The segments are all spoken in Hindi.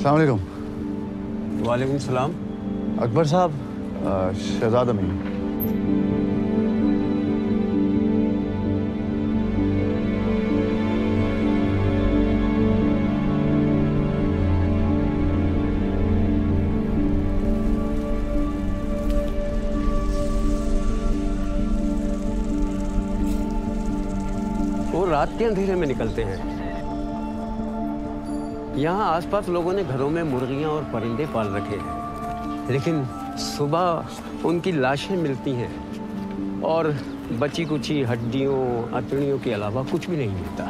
अस्सलाम वालेकुम। वालेकुम सलाम। अकबर साहब, शहजाद अमीन। वो रात के अंधेरे में निकलते हैं। यहाँ आसपास लोगों ने घरों में मुर्गियाँ और परिंदे पाल रखे हैं, लेकिन सुबह उनकी लाशें मिलती हैं और बची कुची हड्डियों अतड़ियों के अलावा कुछ भी नहीं मिलता।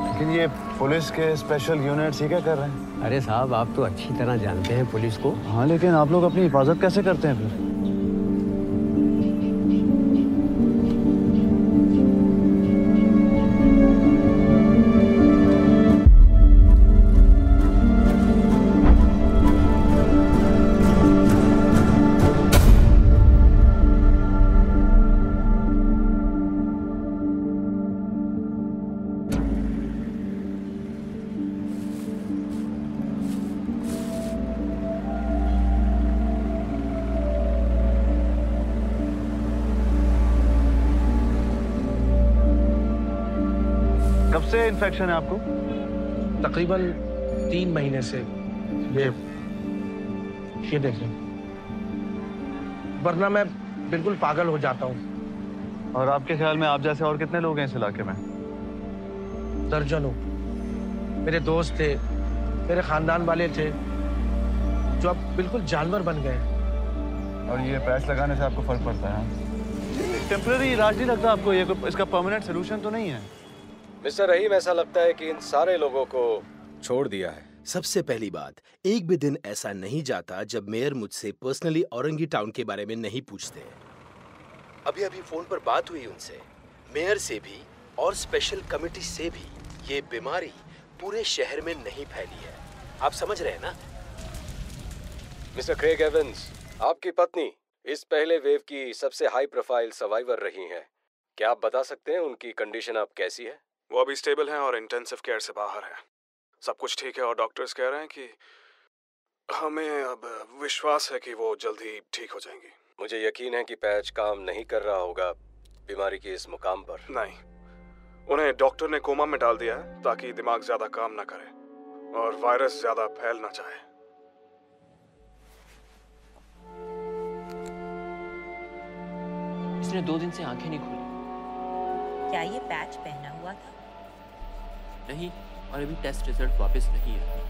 लेकिन ये पुलिस के स्पेशल यूनिट्स ये क्या कर रहे हैं? अरे साहब, आप तो अच्छी तरह जानते हैं पुलिस को। हाँ, लेकिन आप लोग अपनी हिफाजत कैसे करते हैं फिर? कब से इन्फेक्शन है आपको? तकरीबन 3 महीने से। ये देख लें, वरना मैं बिल्कुल पागल हो जाता हूँ। और आपके ख्याल में आप जैसे और कितने लोग हैं इस इलाके में? दर्जनों मेरे दोस्त थे, मेरे खानदान वाले थे, जो अब बिल्कुल जानवर बन गए। और ये पैच लगाने से आपको फर्क पड़ता है? टेम्पररी इलाज नहीं लगता आपको? ये इसका परमानेंट सोल्यूशन तो नहीं है? मिस्टर रहीम, ऐसा लगता है कि इन सारे लोगों को छोड़ दिया है। सबसे पहली बात, एक भी दिन ऐसा नहीं जाता जब मेयर मुझसे पर्सनली औरंगी टाउन के बारे में नहीं पूछते। अभी अभी फोन पर बात हुई उनसे, मेयर से भी और स्पेशल कमेटी से भी। ये बीमारी पूरे शहर में नहीं फैली है, आप समझ रहे हैं ना? मिस्टर क्रेग एवंस, आपकी पत्नी इस पहले वेव की सबसे हाई प्रोफाइल सर्वाइवर रही हैं। क्या आप बता सकते हैं उनकी कंडीशन अब कैसी है? वो अभी स्टेबल हैं और इंटेंसिव केयर से बाहर हैं। सब कुछ ठीक है और डॉक्टर्स कह रहे हैं कि हमें अब विश्वास है कि वो जल्द ही ठीक हो जाएंगी। मुझे यकीन है कि पैच काम नहीं कर रहा होगा बीमारी के इस मुकाम पर। नहीं, उन्हें डॉक्टर ने कोमा में डाल दिया है ताकि दिमाग ज्यादा काम ना करे और वायरस ज्यादा फैल ना जाए। इसने 2 दिन से आंखें नहीं खोली। क्या ये पैच पहना हुआ था? नहीं, और अभी टेस्ट रिजल्ट वापस नहीं है।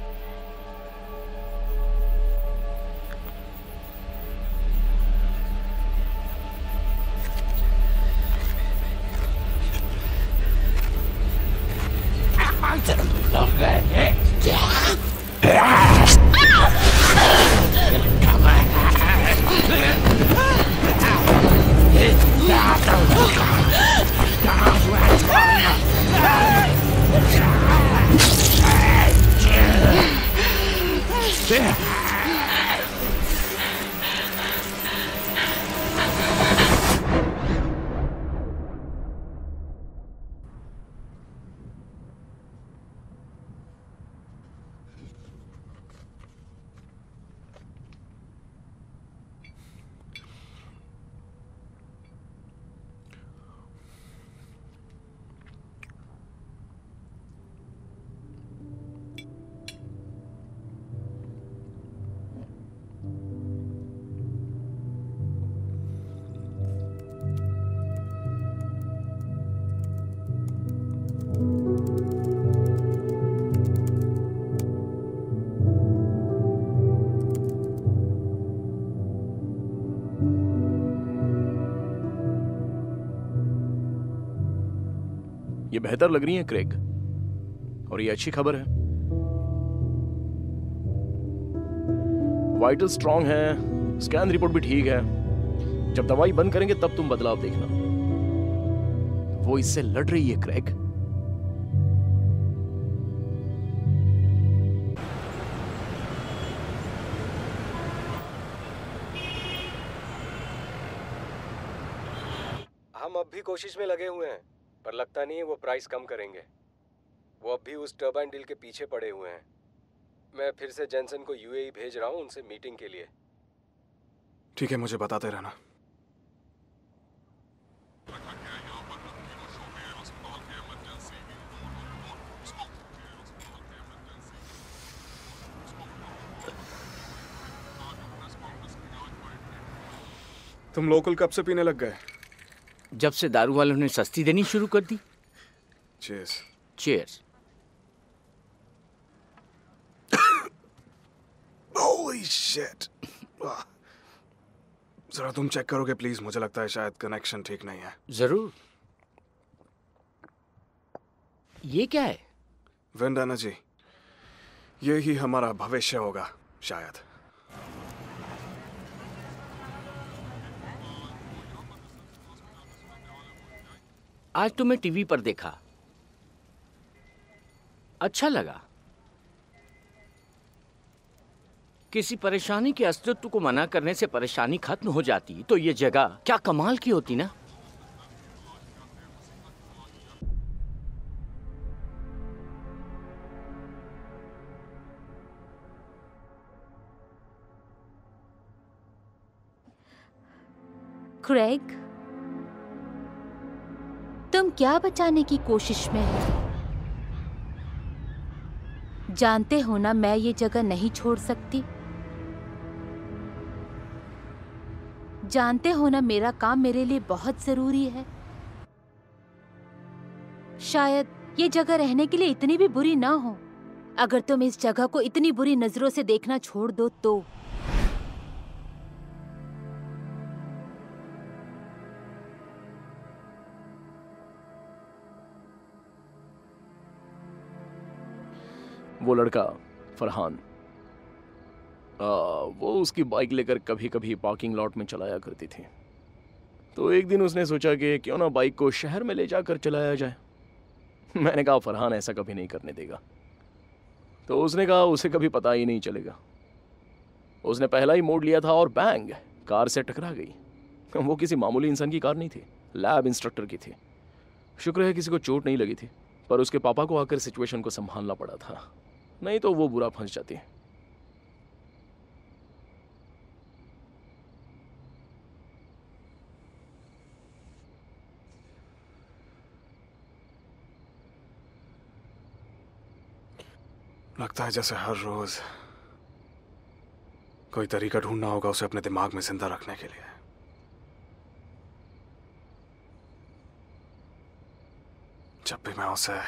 ये बेहतर लग रही है क्रेग, और ये अच्छी खबर है। वाइटल स्ट्रांग है, स्कैन रिपोर्ट भी ठीक है। जब दवाई बंद करेंगे तब तुम बदलाव देखना। वो इससे लड़ रही है क्रेग। हम अब भी कोशिश में लगे हुए हैं, पर लगता नहीं है वो प्राइस कम करेंगे। वो अब भी उस टर्बाइन डील के पीछे पड़े हुए हैं। मैं फिर से जेंसन को यूएई भेज रहा हूँ उनसे मीटिंग के लिए। ठीक है, मुझे बताते रहना। तुम लोकल कब से पीने लग गए? जब से दारू वालों ने सस्ती देनी शुरू कर दी। चीयर्स। चीयर्स। Holy shit! जरा तुम चेक करोगे प्लीज? मुझे लगता है शायद कनेक्शन ठीक नहीं है। जरूर। ये क्या है? Wind energy. ये ही हमारा भविष्य होगा शायद। आज तुम्हें टीवी पर देखा, अच्छा लगा। किसी परेशानी के अस्तित्व को मना करने से परेशानी खत्म हो जाती तो ये जगह क्या कमाल की होती ना। क्रेग, तुम क्या बचाने की कोशिश में हो? जानते हो ना मैं ये जगह नहीं छोड़ सकती। जानते हो ना मेरा काम मेरे लिए बहुत जरूरी है। शायद ये जगह रहने के लिए इतनी भी बुरी ना हो। अगर तुम इस जगह को इतनी बुरी नजरों से देखना छोड़ दो तो वो लड़का फरहान, वो उसकी बाइक लेकर कभी कभी पार्किंग लॉट में चलाया करती थी। तो एक दिन उसने सोचा कि क्यों ना बाइक को शहर में ले जाकर चलाया जाए। मैंने कहा फरहान ऐसा कभी नहीं करने देगा। तो उसने कहा उसे कभी पता ही नहीं चलेगा। उसने पहला ही मोड़ लिया था और बैंग, कार से टकरा गई। वो किसी मामूली इंसान की कार नहीं थी, लैब इंस्ट्रक्टर की थी। शुक्र है किसी को चोट नहीं लगी थी, पर उसके पापा को आकर सिचुएशन को संभालना पड़ा था, नहीं तो वो बुरा फंस जाती। लगता है जैसे हर रोज कोई तरीका ढूंढना होगा उसे अपने दिमाग में जिंदा रखने के लिए। जब भी मैं उसे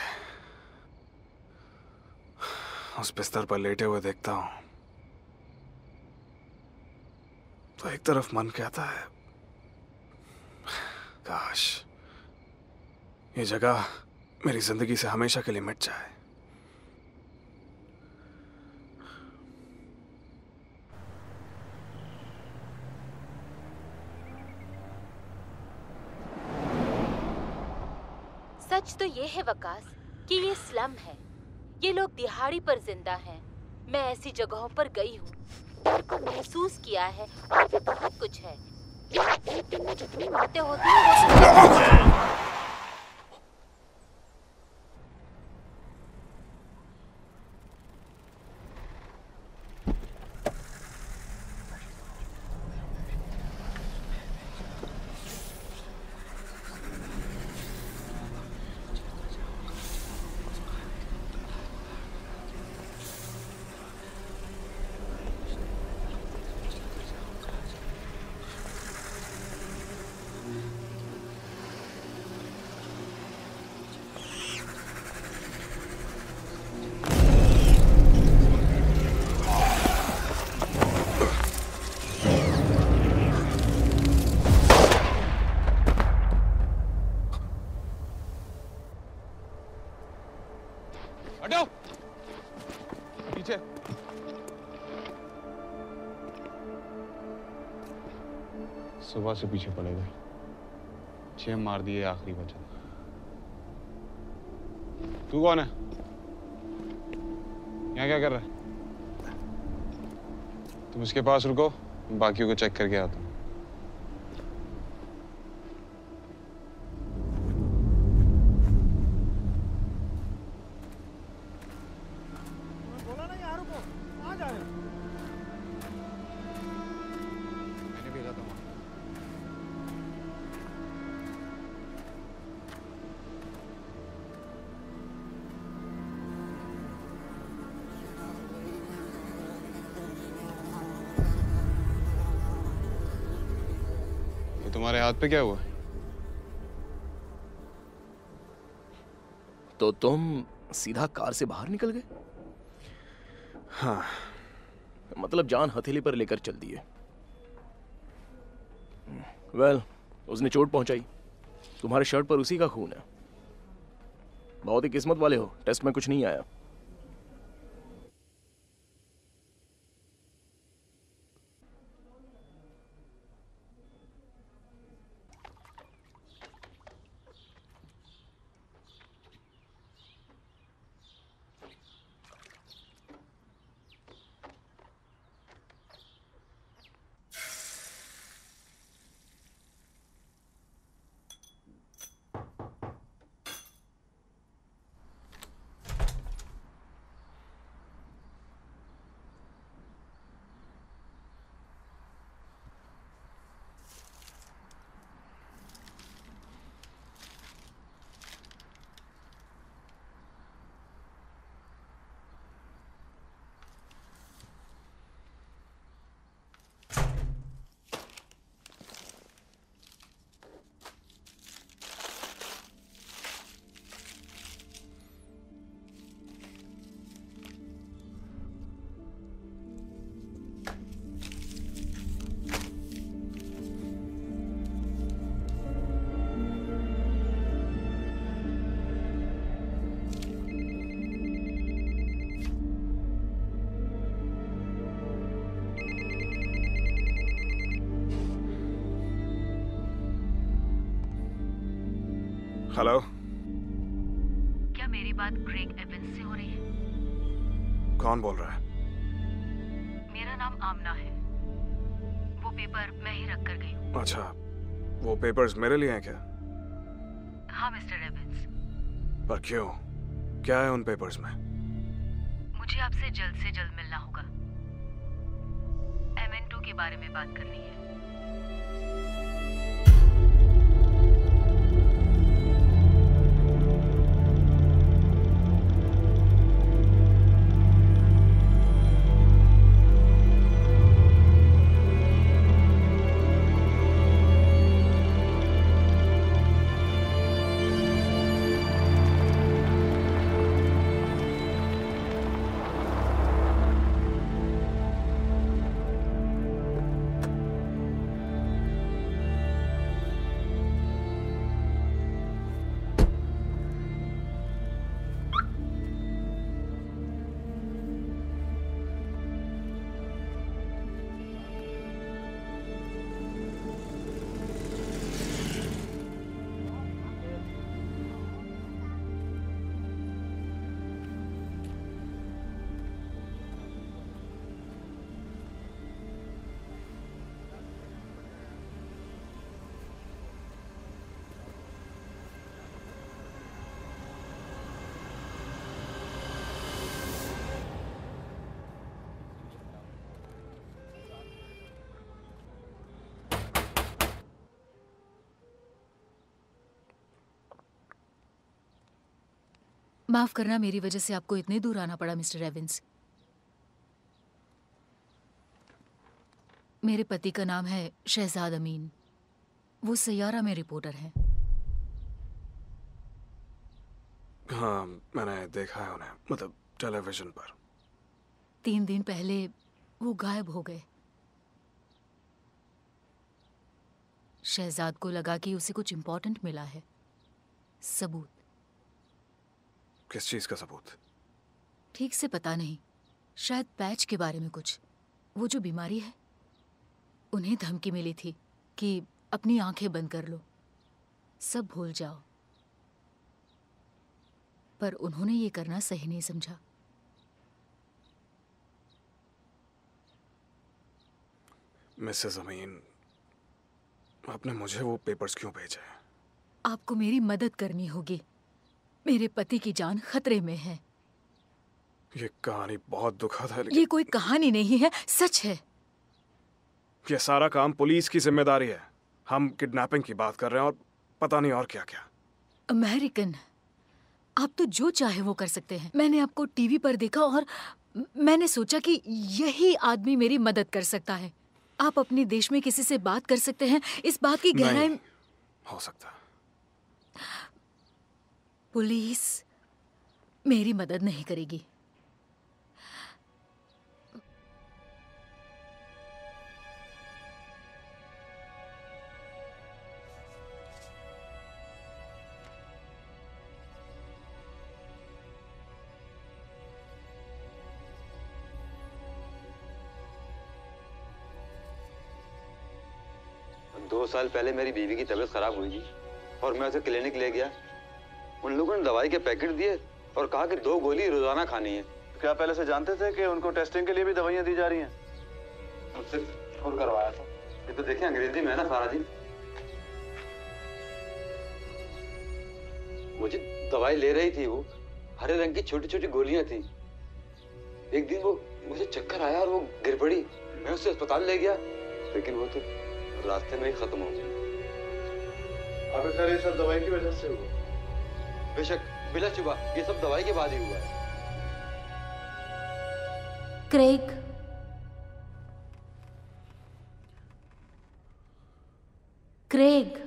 उस बिस्तर पर लेटे हुए देखता हूं तो एक तरफ मन कहता है काश ये जगह मेरी जिंदगी से हमेशा के लिए मिट जाए। सच तो ये है वकास कि ये स्लम है। ये लोग दिहाड़ी पर जिंदा हैं। मैं ऐसी जगहों पर गई हूँ, डर को महसूस किया है और भी बहुत कुछ है। एक दिन में जितनी मौतें होती हैं सुबह से पीछे पड़े गए, 6 मार दिए, आखिरी बचा। तू कौन है? यहाँ क्या कर रहा है? तुम इसके पास रुको, बाकियों को चेक करके आता हूँ। हाथ पे क्या हुआ? तो तुम सीधा कार से बाहर निकल गए? हाँ। मतलब जान हथेली पर लेकर चल दिए। वेल, उसने चोट पहुंचाई। तुम्हारे शर्ट पर उसी का खून है। बहुत ही किस्मत वाले हो, टेस्ट में कुछ नहीं आया। हेलो। क्या मेरी बात क्रेग एवंस से हो रही है? कौन बोल रहा है? मेरा नाम आमना है। वो पेपर मैं ही रख कर गई हूँ। अच्छा, वो पेपर्स मेरे लिए हैं क्या? हाँ मिस्टर एवंस। पर क्यों? क्या है उन पेपर्स में? मुझे आपसे जल्द से जल्द मिलना होगा। M2 के बारे में बात करनी है। माफ करना, मेरी वजह से आपको इतने दूर आना पड़ा मिस्टर एवंस। मेरे पति का नाम है शहजाद अमीन। वो सैयारा में रिपोर्टर हैं। हाँ, मैंने देखा है उन्हें, मतलब टेलीविजन पर। 3 दिन पहले वो गायब हो गए। शहजाद को लगा कि उसे कुछ इंपॉर्टेंट मिला है, सबूत। किस चीज का सबूत? ठीक से पता नहीं, शायद पैच के बारे में कुछ। वो जो बीमारी है, उन्हें धमकी मिली थी कि अपनी आंखें बंद कर लो, सब भूल जाओ। पर उन्होंने ये करना सही नहीं समझा। मिसेस अमीन, आपने मुझे वो पेपर्स क्यों भेजे? आपको मेरी मदद करनी होगी। मेरे पति की जान खतरे में है। ये कहानी बहुत दुखद है, ये कोई कहानी नहीं है, सच है। ये सारा काम पुलिस की जिम्मेदारी है। हम किडनैपिंग की बात कर रहे हैं और पता नहीं और क्या क्या। अमेरिकन, आप तो जो चाहे वो कर सकते हैं। मैंने आपको टीवी पर देखा और मैंने सोचा कि यही आदमी मेरी मदद कर सकता है। आप अपने देश में किसी से बात कर सकते हैं? इस बात की गहराई नहीं हो सकता। पुलिस मेरी मदद नहीं करेगी। दो साल पहले मेरी बीवी की तबीयत खराब हुई थी और मैं उसे क्लिनिक ले गया। उन लोगों ने दवाई के पैकेट दिए और कहा कि 2 गोली रोजाना खानी है। क्या पहले से जानते थे कि उनको टेस्टिंग के लिए भी दवाइयाँ दी जा रही हैं? उससे फोन करवाया था। ये तो देखिए अंग्रेजी में है ना सारा दिन। मुझे दवाई ले रही थी, वो हरे रंग की छोटी छोटी गोलियां थी। एक दिन वो मुझे चक्कर आया और वो गिर पड़ी। मैं उसे अस्पताल ले गया, लेकिन वो तो रास्ते में ही खत्म हो गई। अब सर ये सब दवाई की वजह से हुआ? बेशक, बिला शुबा ये सब दवाई के बाद ही हुआ है। क्रेग, क्रेग,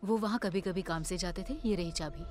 वो वहाँ कभी कभी काम से जाते थे। ये रही चाबी।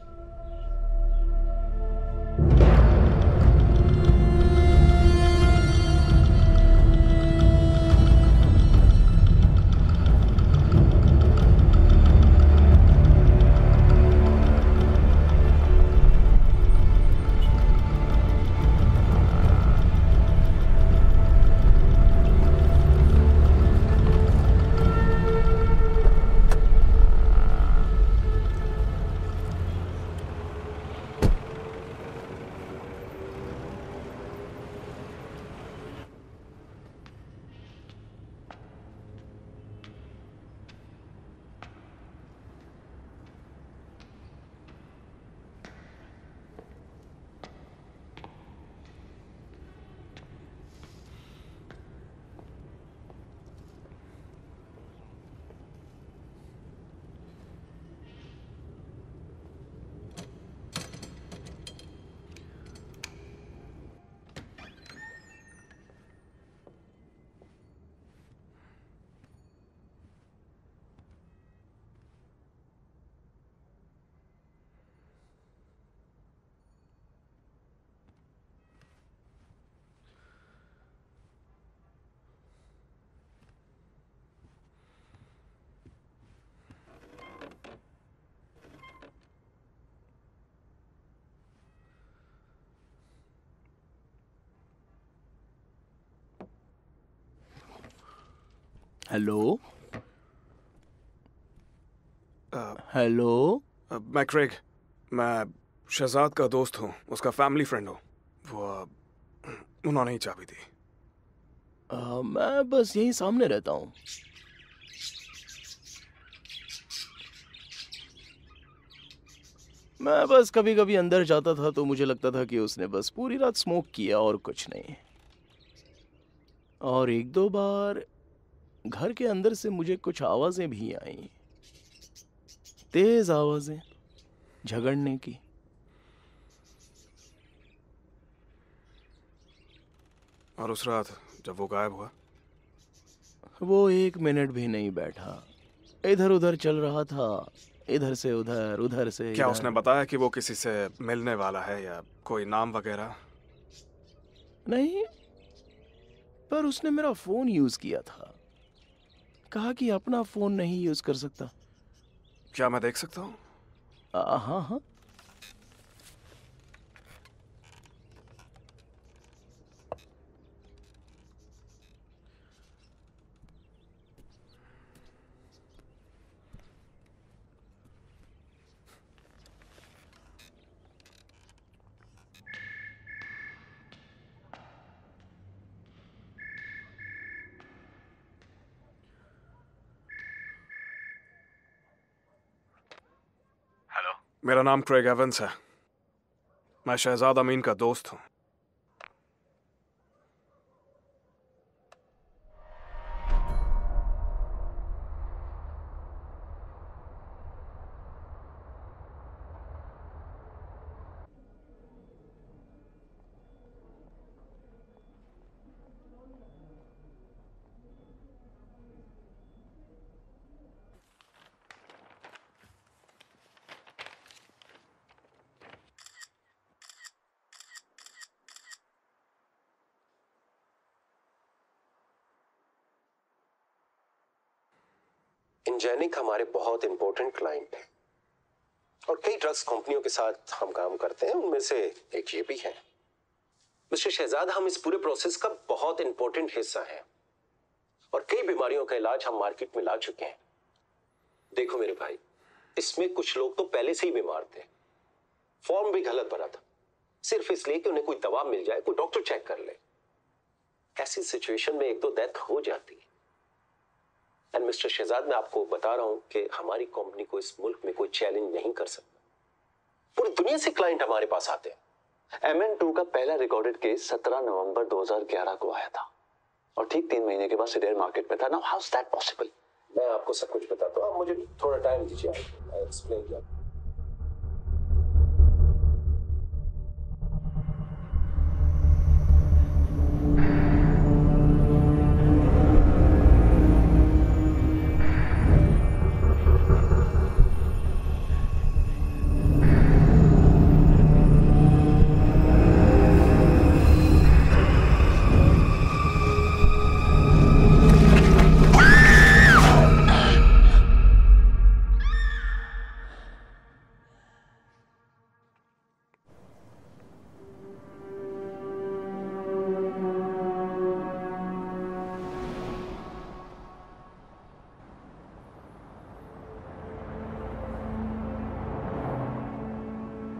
Hello hello. मैं क्रेग, मैं शहजाद का दोस्त हूँ, उसका फैमिली फ्रेंड हूँ। वो उन्होंने ही चाबी दी। मैं बस यहीं सामने रहता हूँ। मैं बस कभी कभी अंदर जाता था तो मुझे लगता था कि उसने बस पूरी रात स्मोक किया और कुछ नहीं। और एक दो बार घर के अंदर से मुझे कुछ आवाजें भी आईं, तेज आवाजें झगड़ने की। और उस रात जब वो गायब हुआ? वो 1 मिनट भी नहीं बैठा, इधर उधर चल रहा था, इधर से उधर, उधर से क्या इधर। उसने बताया कि वो किसी से मिलने वाला है या कोई नाम वगैरह? नहीं, पर उसने मेरा फोन यूज किया था। कहा कि अपना फोन नहीं यूज कर सकता। क्या मैं देख सकता हूँ? हाँ हाँ। मेरा नाम क्रेग एवंस है। मैं शहजाद अमीन का दोस्त हूँ। इंजेनिक हमारे बहुत इंपॉर्टेंट क्लाइंट है और कई ड्रग्स कंपनियों के साथ हम काम करते हैं, उनमें से एक ये भी है। मिस्टर शहजाद, हम इस पूरे प्रोसेस का बहुत इंपॉर्टेंट हिस्सा हैं और कई बीमारियों का इलाज हम मार्केट में ला चुके हैं। देखो मेरे भाई, इसमें कुछ लोग तो पहले से ही बीमार थे, फॉर्म भी गलत भरा था, सिर्फ इसलिए कि उन्हें कोई दवा मिल जाए, कोई डॉक्टर चेक कर ले। ऐसी सिचुएशन में 1-2 डेथ हो जाती है। एंड मिस्टर शहजाद, मैं आपको बता रहा हूं कि हमारी कंपनी को इस मुल्क में कोई चैलेंज नहीं कर सकता। पूरी दुनिया से क्लाइंट हमारे पास आते हैं। MN2 का पहला रिकॉर्डेड केस 17 नवंबर 2011 को आया था और ठीक 3 महीने के बाद शेयर मार्केट में था। Now how is that possible? मैं आपको सब कुछ बताता हूं, आप मुझे थोड़ा टाइम दीजिए, आई एक्सप्लेन किया।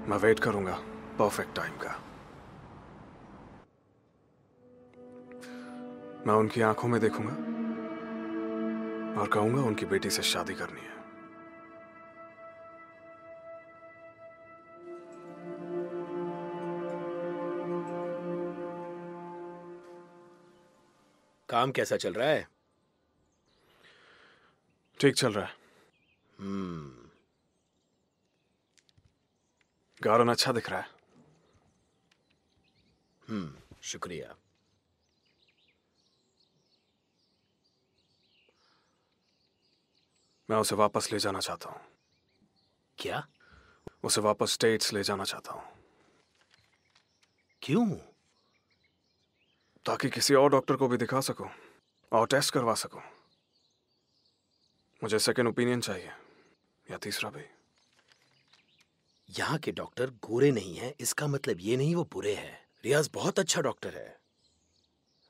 मैं वेट करूंगा परफेक्ट टाइम का। मैं उनकी आंखों में देखूंगा और कहूंगा उनकी बेटी से शादी करनी है। काम कैसा चल रहा है? ठीक चल रहा है। गार्डन अच्छा दिख रहा है। शुक्रिया। मैं उसे वापस ले जाना चाहता हूं। क्या? उसे वापस स्टेट्स ले जाना चाहता हूं। क्यों? ताकि किसी और डॉक्टर को भी दिखा सकूं और टेस्ट करवा सकूं। मुझे सेकंड ओपिनियन चाहिए, या तीसरा भी। यहाँ के डॉक्टर गोरे नहीं हैं, इसका मतलब ये नहीं वो बुरे हैं। रियाज बहुत अच्छा डॉक्टर है,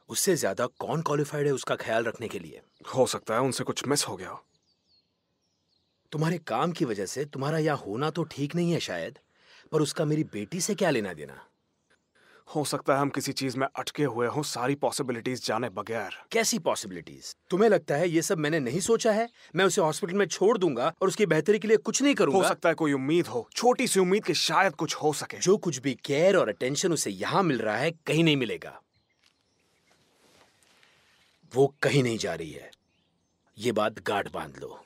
उससे ज्यादा कौन क्वालिफाइड है उसका ख्याल रखने के लिए? हो सकता है उनसे कुछ मिस हो गया हो। तुम्हारे काम की वजह से तुम्हारा यहाँ होना तो ठीक नहीं है शायद, पर उसका मेरी बेटी से क्या लेना देना? हो सकता है हम किसी चीज में अटके हुए हों, सारी पॉसिबिलिटीज जाने बगैर। कैसी पॉसिबिलिटीज? तुम्हें लगता है ये सब मैंने नहीं सोचा है? मैं उसे हॉस्पिटल में छोड़ दूंगा और उसकी बेहतरी के लिए कुछ नहीं करूंगा? हो सकता है कोई उम्मीद हो, छोटी सी उम्मीद कि शायद कुछ हो सके। जो कुछ भी केयर और अटेंशन उसे यहाँ मिल रहा है कहीं नहीं मिलेगा। वो कहीं नहीं जा रही है, ये बात गांठ बांध लो।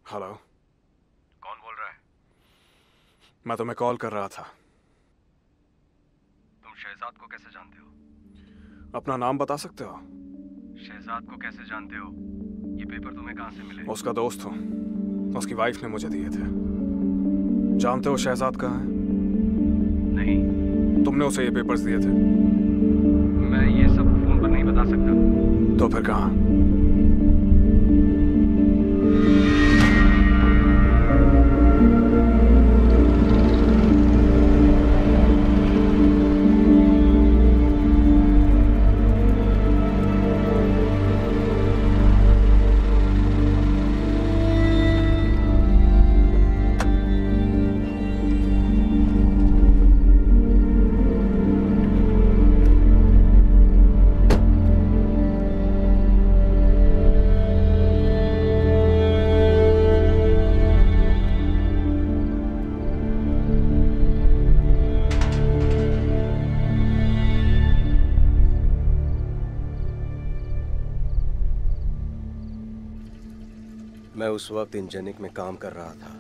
हेलो, कौन बोल रहा है? मैं तुम्हें कॉल कर रहा था। तुम शहजाद को कैसे जानते हो? अपना नाम बता सकते हो? शहजाद को कैसे जानते हो? ये पेपर तुम्हें कहाँ से मिले? उसका दोस्त हूँ, उसकी वाइफ ने मुझे दिए थे। जानते हो शहजाद कहाँ है? नहीं। तुमने उसे ये पेपर्स दिए थे? मैं ये सब फोन पर नहीं बता सकता। तो फिर कहाँ? मैं उस वक्त इंजेनिक में काम कर रहा था।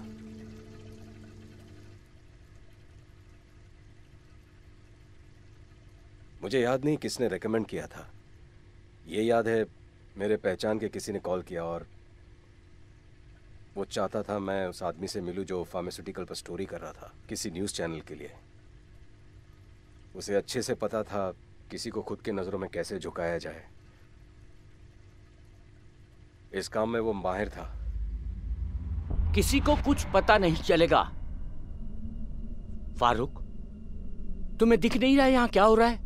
मुझे याद नहीं किसने रेकमेंड किया था। ये याद है मेरे पहचान के किसी ने कॉल किया और वो चाहता था मैं उस आदमी से मिलूं जो फार्मास्यूटिकल पर स्टोरी कर रहा था किसी न्यूज़ चैनल के लिए। उसे अच्छे से पता था किसी को खुद की नज़रों में कैसे झुकाया जाए। इस काम में वो माहिर था। किसी को कुछ पता नहीं चलेगा। फारूक, तुम्हें दिख नहीं रहा यहां क्या हो रहा है?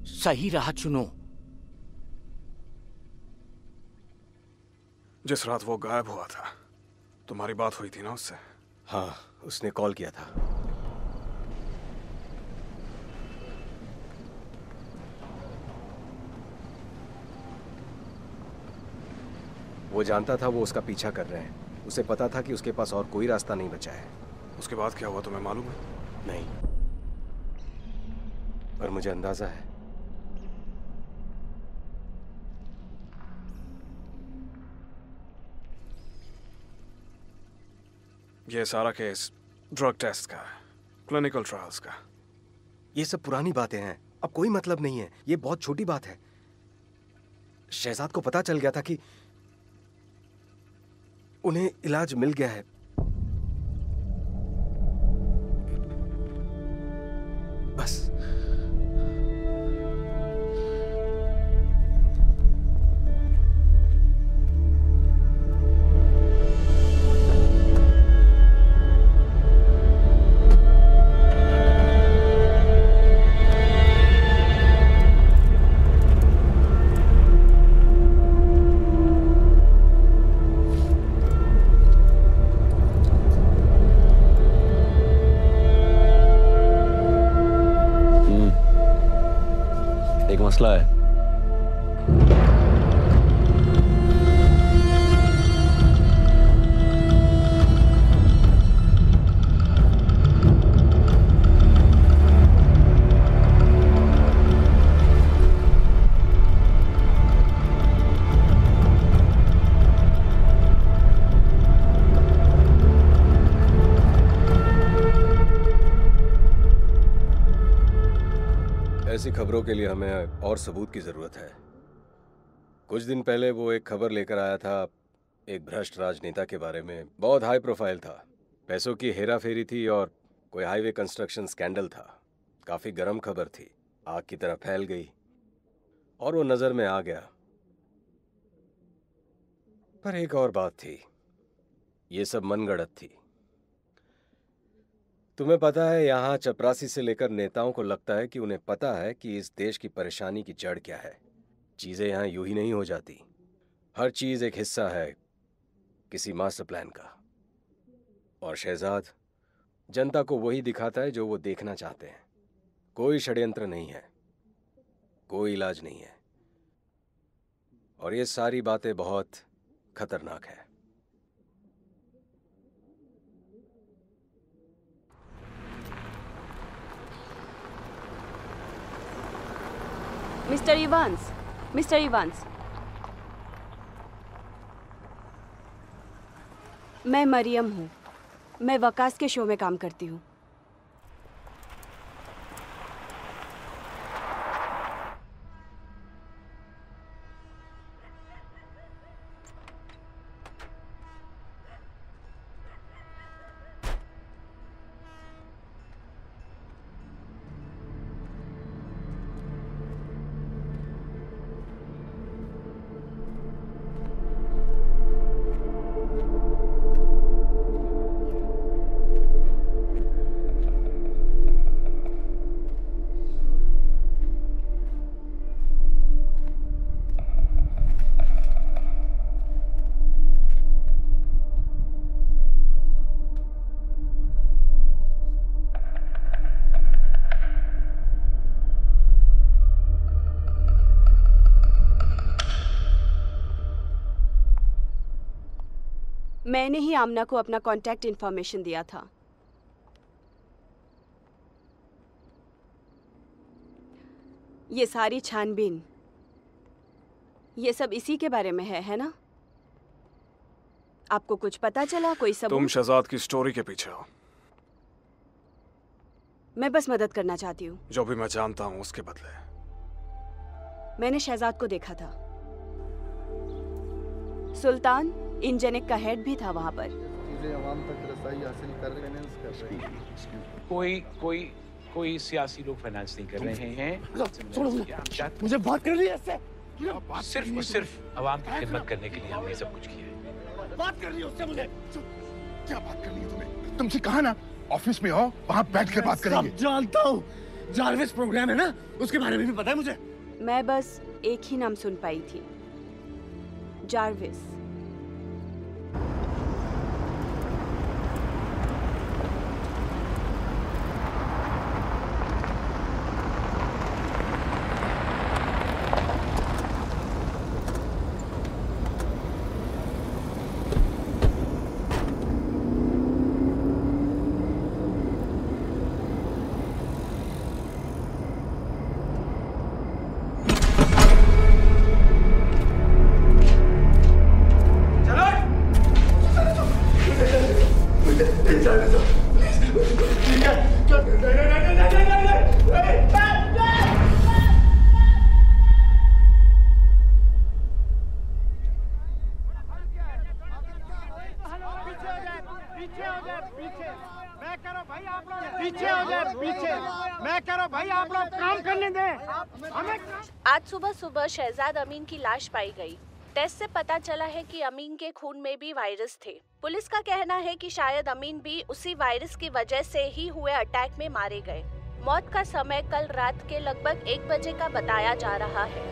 सही राह चुनो। जिस रात वो गायब हुआ था, तुम्हारी बात हुई थी ना उससे? हाँ, उसने कॉल किया था। वो जानता था वो उसका पीछा कर रहे हैं। उसे पता था कि उसके पास और कोई रास्ता नहीं बचा है। उसके बाद क्या हुआ तुम्हें मालूम है? नहीं, पर मुझे अंदाजा है। ये सारा केस ड्रग टेस्ट का है, क्लिनिकल ट्रायल्स का। ये सब पुरानी बातें हैं, अब कोई मतलब नहीं है। ये बहुत छोटी बात है। शहजाद को पता चल गया था कि उन्हें इलाज मिल गया है। बस मसला है। ऐसी खबरों के लिए हमें और सबूत की जरूरत है। कुछ दिन पहले वो एक खबर लेकर आया था एक भ्रष्ट राजनेता के बारे में। बहुत हाई प्रोफाइल था, पैसों की हेरा फेरी थी और कोई हाईवे कंस्ट्रक्शन स्कैंडल था। काफी गर्म खबर थी, आग की तरह फैल गई और वो नजर में आ गया। पर एक और बात थी, ये सब मनगढ़ंत थी। तुम्हें पता है, यहाँ चपरासी से लेकर नेताओं को लगता है कि उन्हें पता है कि इस देश की परेशानी की जड़ क्या है। चीजें यहाँ यूं ही नहीं हो जाती। हर चीज एक हिस्सा है किसी मास्टर प्लान का। और शहजाद जनता को वही दिखाता है जो वो देखना चाहते हैं। कोई षड्यंत्र नहीं है, कोई इलाज नहीं है, और ये सारी बातें बहुत खतरनाक है। मिस्टर इवांस, मिस्टर इवांस, मैं मरियम हूँ। मैं वकास के शो में काम करती हूँ। मैंने ही आमना को अपना कांटेक्ट इंफॉर्मेशन दिया था। ये सारी छानबीन, ये सब इसी के बारे में है ना? आपको कुछ पता चला? कोई सबूत? तुम शहजाद की स्टोरी के पीछे हो। मैं बस मदद करना चाहती हूँ। जो भी मैं जानता हूँ उसके बदले। मैंने शहजाद को देखा था। सुल्तान इंजेनिक का हेड भी था वहाँ पर। कोई सियासी लोग फाइनेंस नहीं कर रहे हैं। मुझे बात कर रही है इससे। सिर्फ और सिर्फ आवाम की खिदमत करने के लिए हमने सब कुछ किया है। बात कर रही है उससे मुझे। क्या बात करनी है तुम्हें? तुमसे कहा ना ऑफिस में आओ, वहाँ बैठ कर बात करेंगे। सब जानता हूँ। जारविस प्रोग्राम है ना, उसके बारे में भी पता है मुझे। मैं बस एक ही नाम सुन पाई थी, जारविस। आज सुबह शहजाद अमीन की लाश पाई गई। टेस्ट से पता चला है कि अमीन के खून में भी वायरस थे। पुलिस का कहना है कि शायद अमीन भी उसी वायरस की वजह से ही हुए अटैक में मारे गए। मौत का समय कल रात के लगभग 1 बजे का बताया जा रहा है।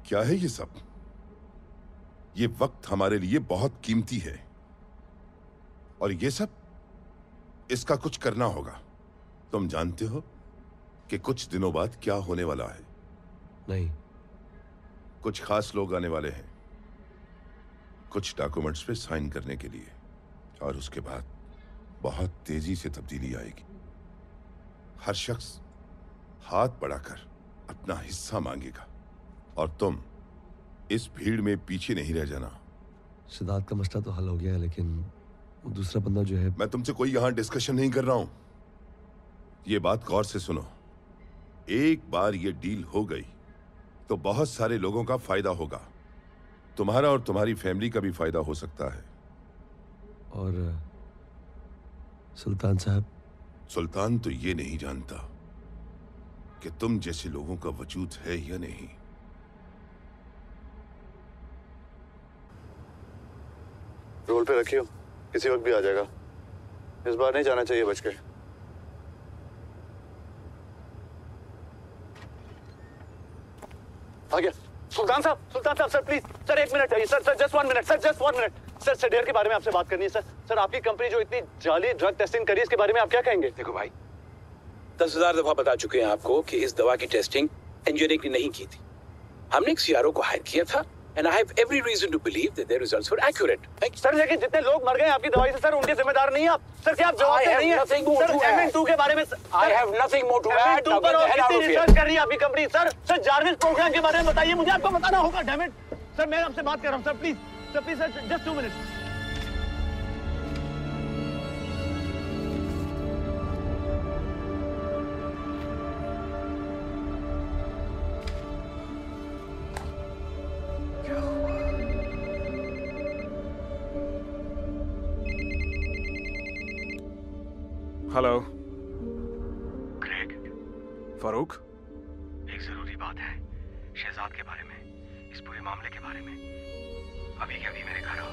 क्या है ये सब? ये वक्त हमारे लिए बहुत कीमती है और ये सब, इसका कुछ करना होगा। तुम जानते हो कि कुछ दिनों बाद क्या होने वाला है? नहीं। कुछ खास लोग आने वाले हैं कुछ डॉक्यूमेंट्स पे साइन करने के लिए, और उसके बाद बहुत तेजी से तब्दीली आएगी। हर शख्स हाथ बढ़ाकर अपना हिस्सा मांगेगा और तुम इस भीड़ में पीछे नहीं रह जाना। सिद्धार्थ का मसला तो हल हो गया है, लेकिन वो दूसरा बंदा जो है। मैं तुमसे कोई यहां डिस्कशन नहीं कर रहा हूं। ये बात गौर से सुनो। एक बार ये डील हो गई तो बहुत सारे लोगों का फायदा होगा। तुम्हारा और तुम्हारी फैमिली का भी फायदा हो सकता है। और सुल्तान साहब? सुल्तान तो ये नहीं जानता कि तुम जैसे लोगों का वजूद है या नहीं। रोल पे रखियो, किसी वक्त भी आ जाएगा। इस बार नहीं जाना चाहिए बच के। आ गया। सुल्तान साहब सर प्लीज, सर 1 मिनट चाहिए sir, just 1 minute sir, just 1 minute sir. सडेयर के बारे में आपसे बात करनी है सर। सर आपकी कंपनी जो इतनी जाली ड्रग टेस्टिंग करी, इसके बारे में आप क्या कहेंगे? देखो भाई, 10,000 दफा बता चुके हैं आपको कि इस दवा की टेस्टिंग इंजीनियरिंग ने नहीं की थी। हमने एक सीआरओ को हायर किया था and I have every reason to believe that their results were accurate. Sir लेकिन जितने लोग मर गए आपकी दवाई से सर, उनके जिम्मेदार नहीं आप। सर क्या आप जवाब दे नहीं है? सर MN2 के बारे में I have nothing more to add. MN2 पर और कितनी रिसर्च कर रही है आपकी कंपनी? सर जार्विस प्रोग्राम के बारे में बताइए, मुझे आपको बताना होगा। डैम इट सर, मैं आपसे बात कर रहा हूँ sir, please sir, just 2 minute. Hello Greg. Farooq, एक जरूरी बात है शहजाद के बारे में, इस पूरे मामले के बारे में। अभी के अभी मेरे घर आओ।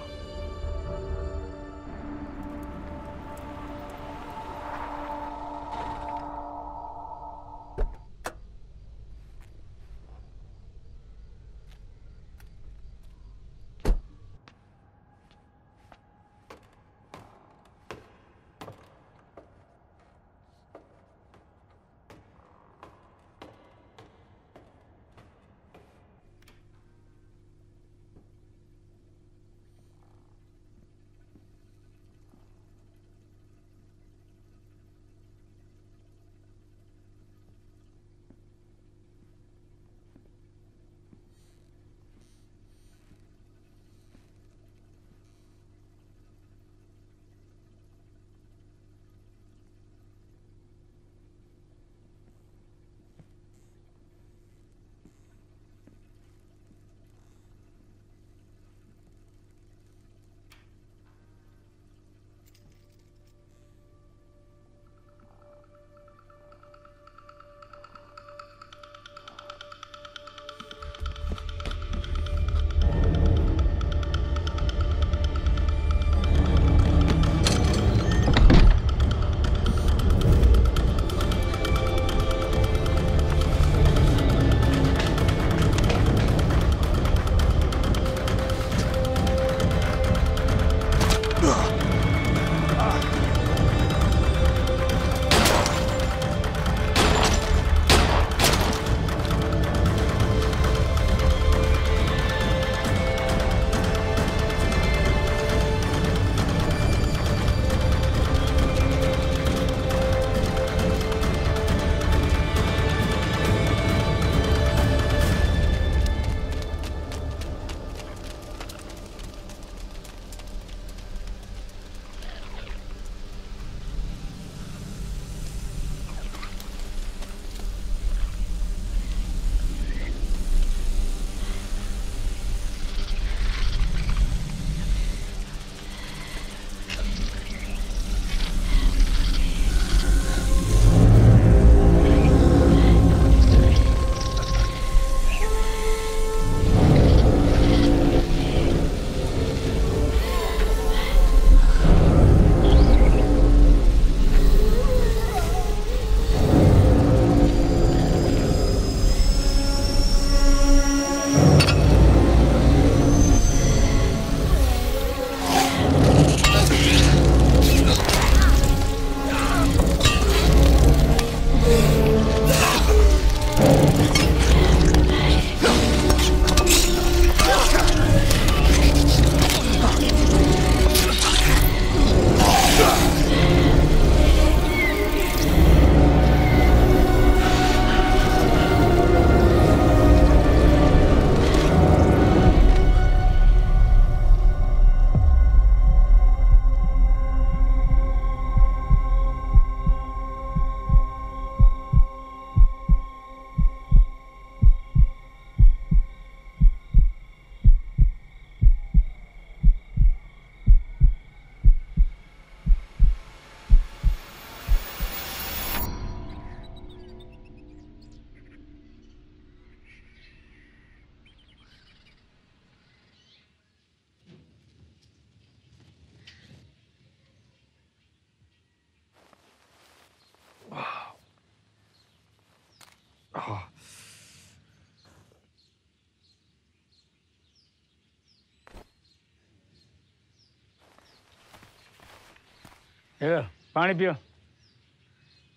ये पानी पियो,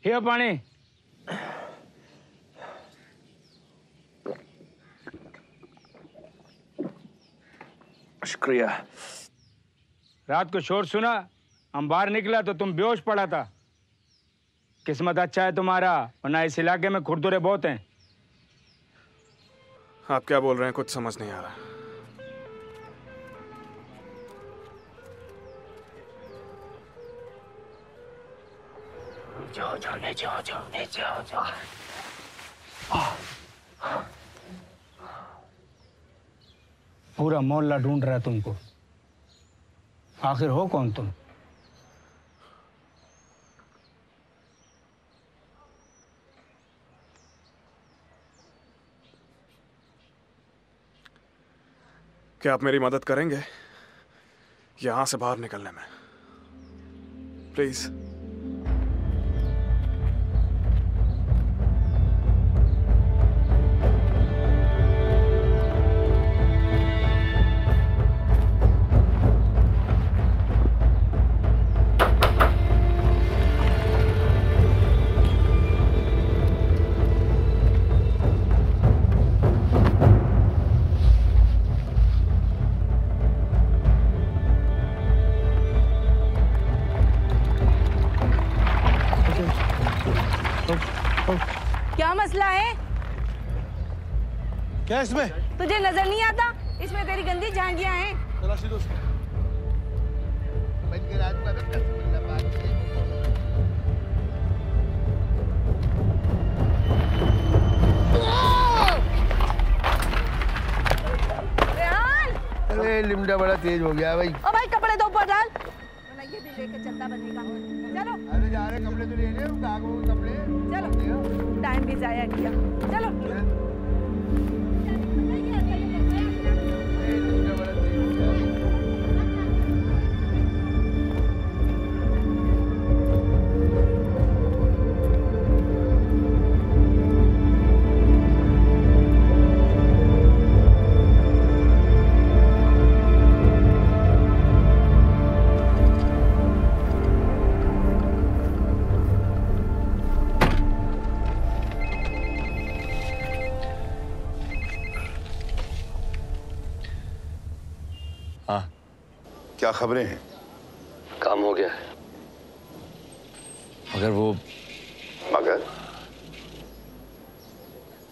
पियो पानी। शुक्रिया। रात को शोर सुना, हम बाहर निकला तो तुम बेहोश पड़ा था। किस्मत अच्छा है तुम्हारा, वरना इस इलाके में खुरदुरे बहुत हैं। आप क्या बोल रहे हैं, कुछ समझ नहीं आ रहा। जाओ जाओ ले जाओ जाओ ले जाओ जाओ। पूरा मोहल्ला ढूंढ रहा है तुमको। आखिर हो कौन तुम? क्या आप मेरी मदद करेंगे यहां से बाहर निकलने में, प्लीज? क्या मसला है? क्या इसमें? तुझे नजर नहीं आता? इसमें तेरी गंदी झांकियां हैं। तलाशी दो उसको। अरे लिमड़ा बड़ा तेज हो गया भाई। ओ भाई कपड़े तो ऊपर डाल, वरना ये भी लेके चलता बनेगा। चलो। अरे जा रहे कपड़े तो ले ले, कपड़े। चलो, टाइम भी जाया किया। चलो। क्या खबरें हैं? काम हो गया है। मगर वो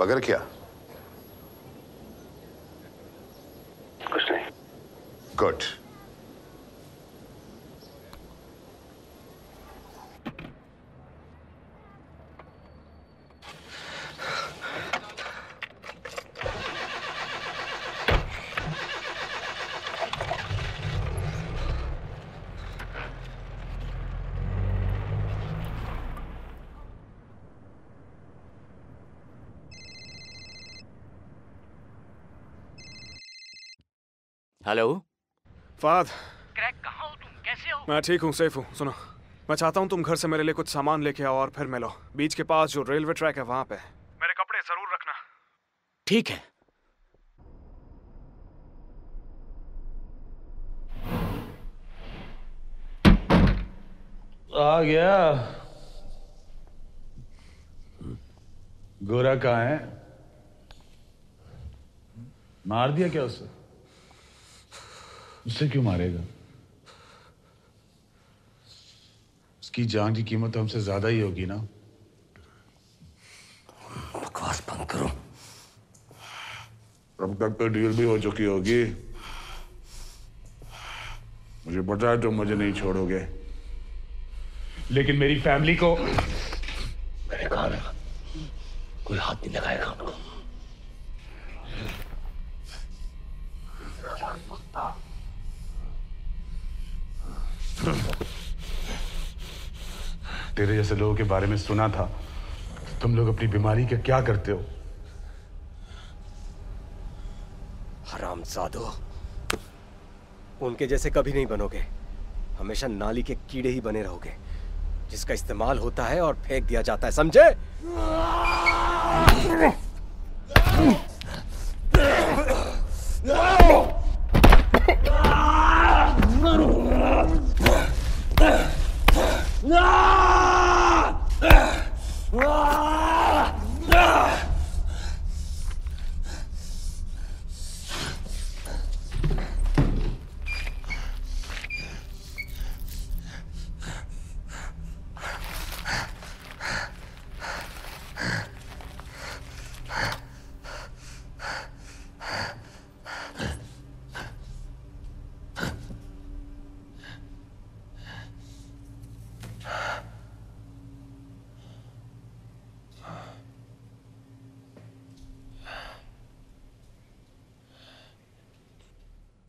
मगर क्या? कुछ नहीं। गुड। हेलो फाद, क्रैक, कहाँ हो तुम? कैसे हो? मैं ठीक हूँ, सेफ हूँ। सुनो, मैं चाहता हूँ तुम घर से मेरे लिए कुछ सामान लेके आओ और फिर मिलो। बीच के पास जो रेलवे ट्रैक है वहां पे। मेरे कपड़े जरूर रखना। ठीक है। आ गया। गोरा कहाँ है? मार दिया क्या उसे? उससे क्यों मारेगा? उसकी जान की कीमत हमसे ज्यादा ही होगी ना। बकवास बंद करो। अब तक तो डील भी हो चुकी होगी। मुझे पता है तुम मुझे नहीं छोड़ोगे, लेकिन मेरी फैमिली को मैंने कहा ना, कोई हाथ नहीं लगाएगा उनको। तेरे जैसे लोगों के बारे में सुना था। तुम लोग अपनी बीमारी का क्या करते हो? हरामजादो, उनके जैसे कभी नहीं बनोगे। हमेशा नाली के कीड़े ही बने रहोगे, जिसका इस्तेमाल होता है और फेंक दिया जाता है, समझे?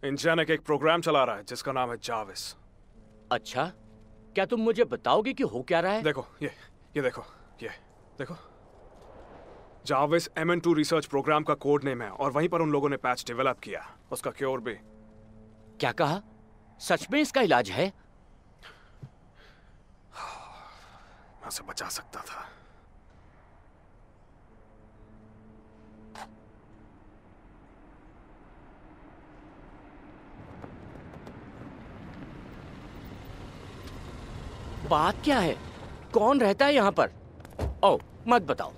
इंजानिक एक प्रोग्राम चला रहा है जिसका नाम है जाविस। अच्छा, क्या तुम मुझे बताओगे कि हो क्या रहा है? देखो ये देखो जाविस MN2 रिसर्च प्रोग्राम का कोड नेम है और वहीं पर उन लोगों ने पैच डेवलप किया, उसका क्योर भी। क्या कहा? सच में इसका इलाज है? मैं उसे बचा सकता था। बात क्या है? कौन रहता है यहाँ पर? ओ, मत बताओ।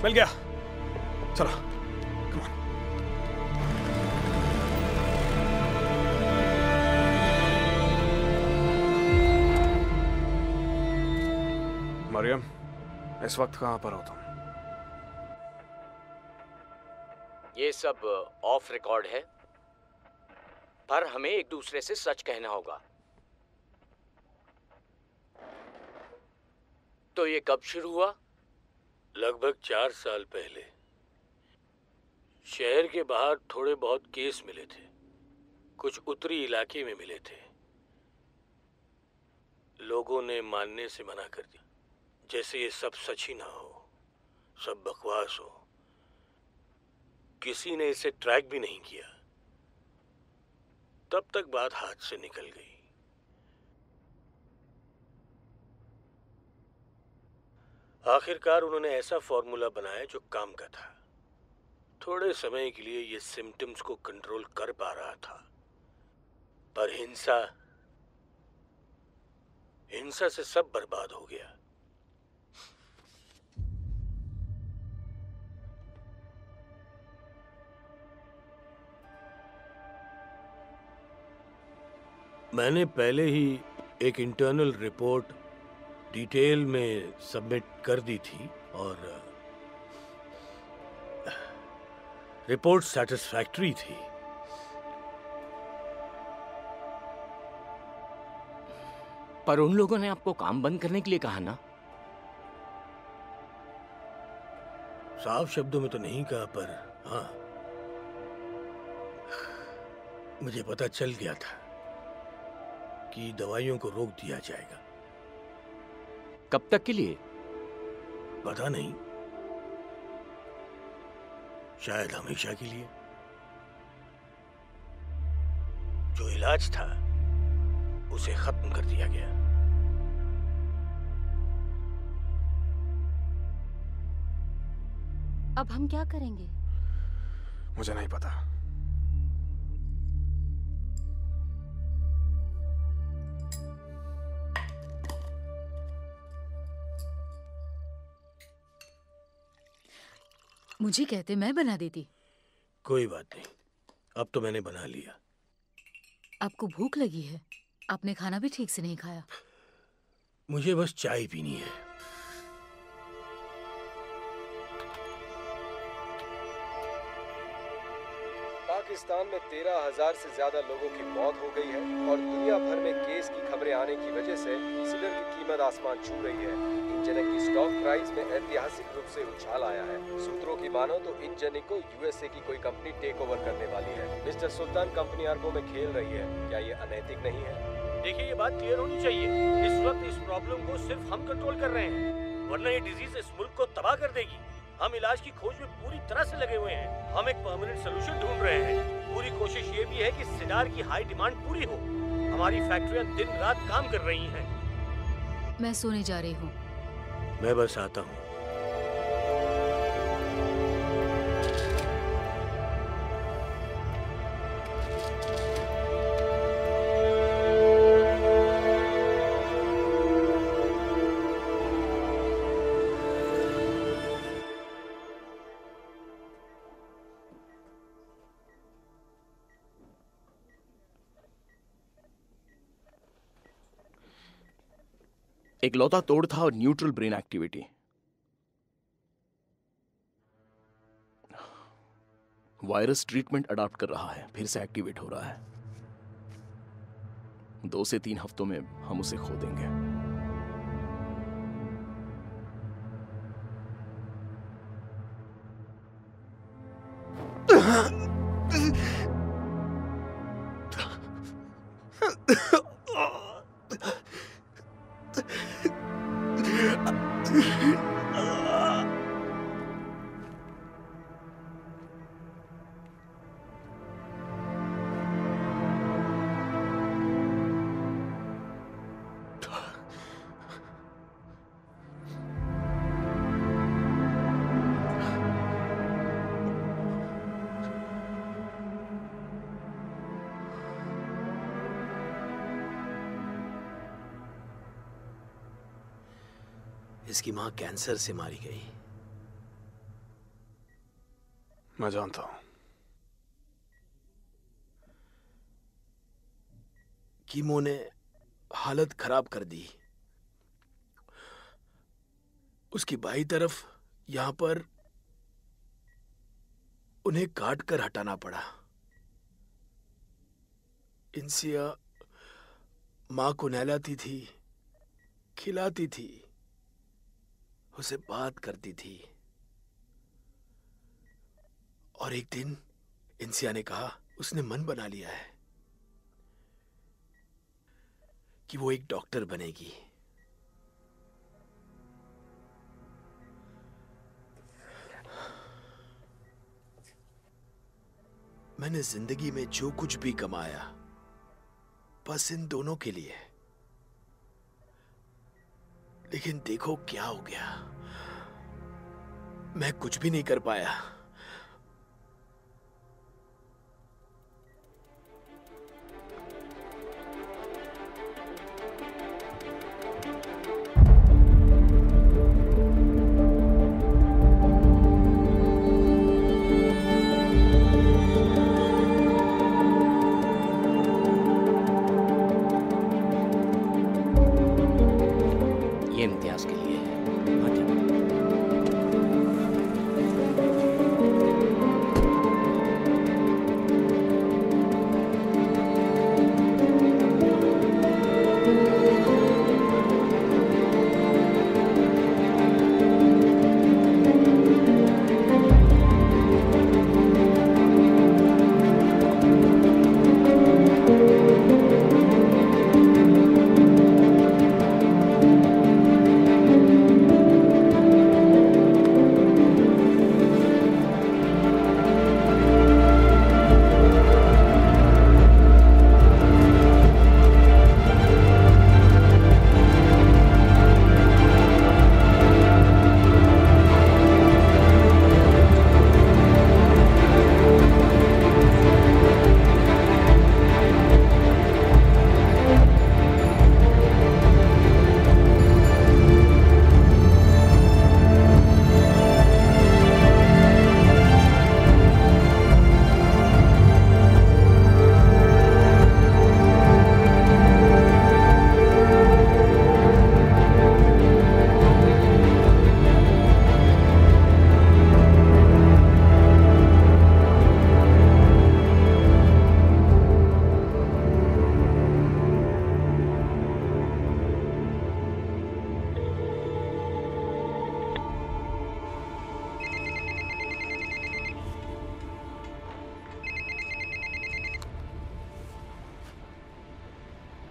मिल गया, चलो कम ऑन। मरियम, इस वक्त कहाँ पर हो तुम? ये सब ऑफ रिकॉर्ड है, पर हमें एक दूसरे से सच कहना होगा। तो ये कब शुरू हुआ? लगभग 4 साल पहले। शहर के बाहर थोड़े बहुत केस मिले थे, कुछ उत्तरी इलाके में मिले थे। लोगों ने मानने से मना कर दिया, जैसे ये सब सच ही ना हो, सब बकवास हो। किसी ने इसे ट्रैक भी नहीं किया। तब तक बात हाथ से निकल गई। आखिरकार उन्होंने ऐसा फॉर्मूला बनाया जो काम का था। थोड़े समय के लिए ये सिम्टम्स को कंट्रोल कर पा रहा था, पर हिंसा से सब बर्बाद हो गया। मैंने पहले ही एक इंटरनल रिपोर्ट डिटेल में सबमिट कर दी थी और रिपोर्ट सैटिस्फैक्टरी थी। पर उन लोगों ने आपको काम बंद करने के लिए कहा ना? साफ शब्दों में तो नहीं कहा, पर हाँ, मुझे पता चल गया था कि दवाइयों को रोक दिया जाएगा। कब तक के लिए? पता नहीं, शायद हमेशा के लिए। जो इलाज था उसे खत्म कर दिया गया। अब हम क्या करेंगे? मुझे नहीं पता। मुझे कहते मैं बना देती। कोई बात नहीं, अब तो मैंने बना लिया। आपको भूख लगी है? आपने खाना भी ठीक से नहीं खाया। मुझे बस चाय पीनी है। पाकिस्तान में 13,000 से ज्यादा लोगों की मौत हो गई है और दुनिया भर में केस की खबरें आने की वजह से सिलर की कीमत आसमान छू रही है। इंजनिक की स्टॉक प्राइस में ऐतिहासिक रूप से उछाल आया है। सूत्रों की मानो तो इंजनिक को यूएसए की कोई कंपनी टेक ओवर करने वाली है। मिस्टर सुल्तान कंपनी अरबों में खेल रही है, क्या ये अनैतिक नहीं है? देखिए, ये बात क्लियर होनी चाहिए। इस वक्त इस प्रॉब्लम को सिर्फ हम कंट्रोल कर रहे हैं, वरना ये डिजीज इस मुल्क को तबाह कर देगी। हम इलाज की खोज में पूरी तरह से लगे हुए हैं। हम एक परमानेंट सोल्यूशन ढूंढ रहे हैं। पूरी कोशिश ये भी है कि सिडार की हाई डिमांड पूरी हो। हमारी फैक्ट्रियां दिन रात काम कर रही हैं। मैं सोने जा रही हूँ। मैं बस आता हूँ। एक लौता तोड़ था और neutral brain activity. Virus treatment adopt कर रहा है, फिर से एक्टिवेट हो रहा है। 2 से 3 हफ्तों में हम उसे खो देंगे। इसकी मां कैंसर से मारी गई। मैं जानता हूं। कीमो ने हालत खराब कर दी। उसकी बाईं तरफ यहां पर उन्हें काट कर हटाना पड़ा। इंसिया मां को नहलाती थी, खिलाती थी, उसे बात करती थी। और एक दिन इंसिया ने कहा, उसने मन बना लिया है कि वो एक डॉक्टर बनेगी। मैंने जिंदगी में जो कुछ भी कमाया बस इन दोनों के लिए। लेकिन देखो क्या हो गया, मैं कुछ भी नहीं कर पाया। ये इम्तियाज के लिए है। हाँ जी।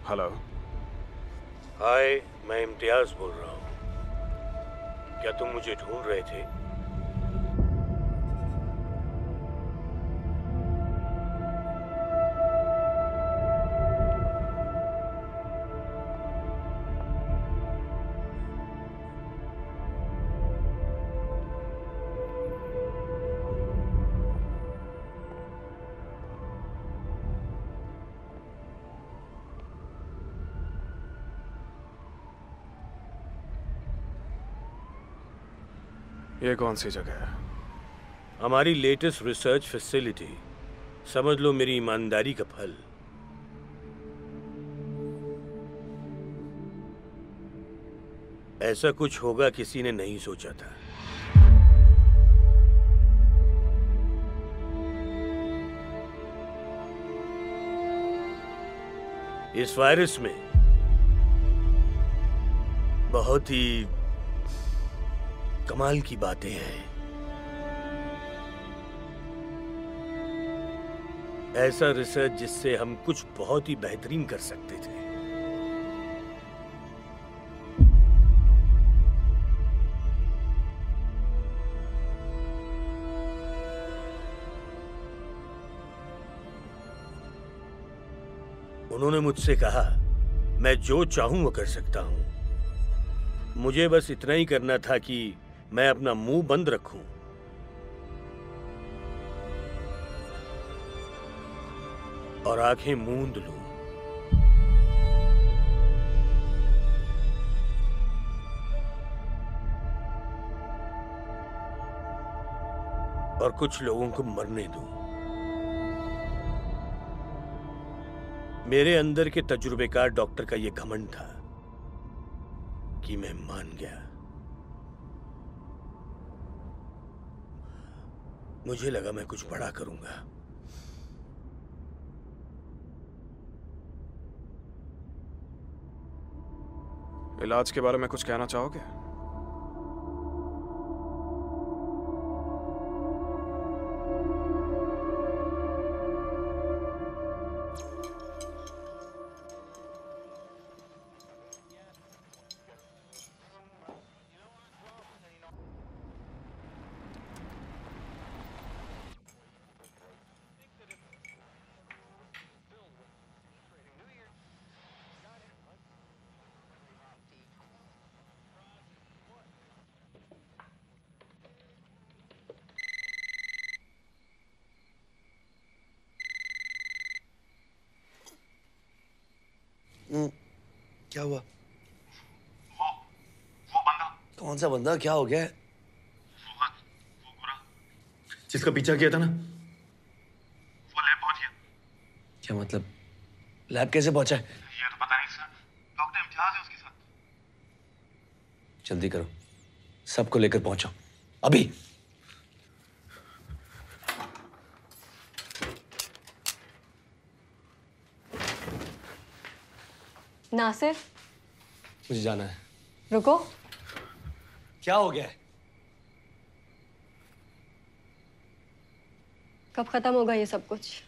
हेलो। हाय, मैं इम्तियाज बोल रहा हूँ। क्या तुम मुझे ढूंढ रहे थे? ये कौन सी जगह है? हमारी लेटेस्ट रिसर्च फैसिलिटी। समझ लो मेरी ईमानदारी का फल। ऐसा कुछ होगा किसी ने नहीं सोचा था। इस वायरस में बहुत ही कमाल की बातें हैं। ऐसा रिसर्च जिससे हम कुछ बहुत ही बेहतरीन कर सकते थे। उन्होंने मुझसे कहा मैं जो चाहूं वो कर सकता हूं। मुझे बस इतना ही करना था कि मैं अपना मुंह बंद रखूं। और आंखें मूंद लूं। और कुछ लोगों को मरने दूं। मेरे अंदर के तजुर्बेकार डॉक्टर का यह घमंड था कि मैं मान गया। मुझे लगा मैं कुछ बड़ा करूंगा। इलाज के बारे में कुछ कहना चाहोगे? क्या हुआ? वो बंदा। कौन सा बंदा? क्या हो गया है? जिसका पीछा किया था ना, वो लैब पहुंच गया। क्या मतलब? लैब कैसे पहुंचा है? ये तो पता नहीं सर। डॉक्टर इम्तियाज है उसके साथ। जल्दी करो, सबको लेकर पहुंचो अभी। नासिर, मुझे जाना है। रुको। क्या हो गया है? कब खत्म होगा ये सब कुछ?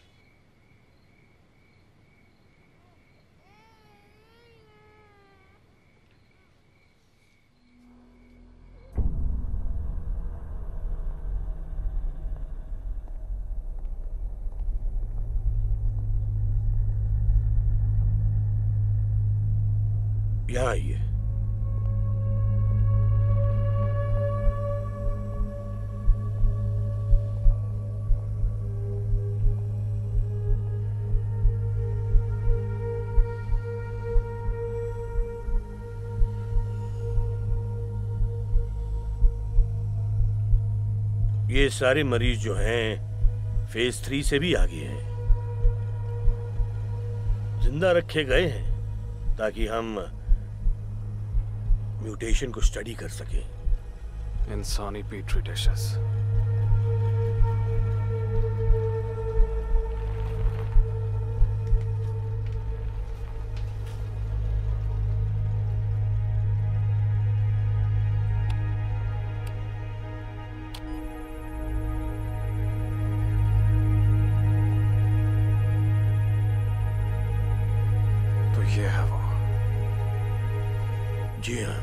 यहाँ आइए। ये सारे मरीज जो हैं फेज 3 से भी आगे हैं। जिंदा रखे गए हैं ताकि हम म्यूटेशन को स्टडी कर सकें। इंसानी पेट्री डिशेस। तो लिए है वो? जी हाँ।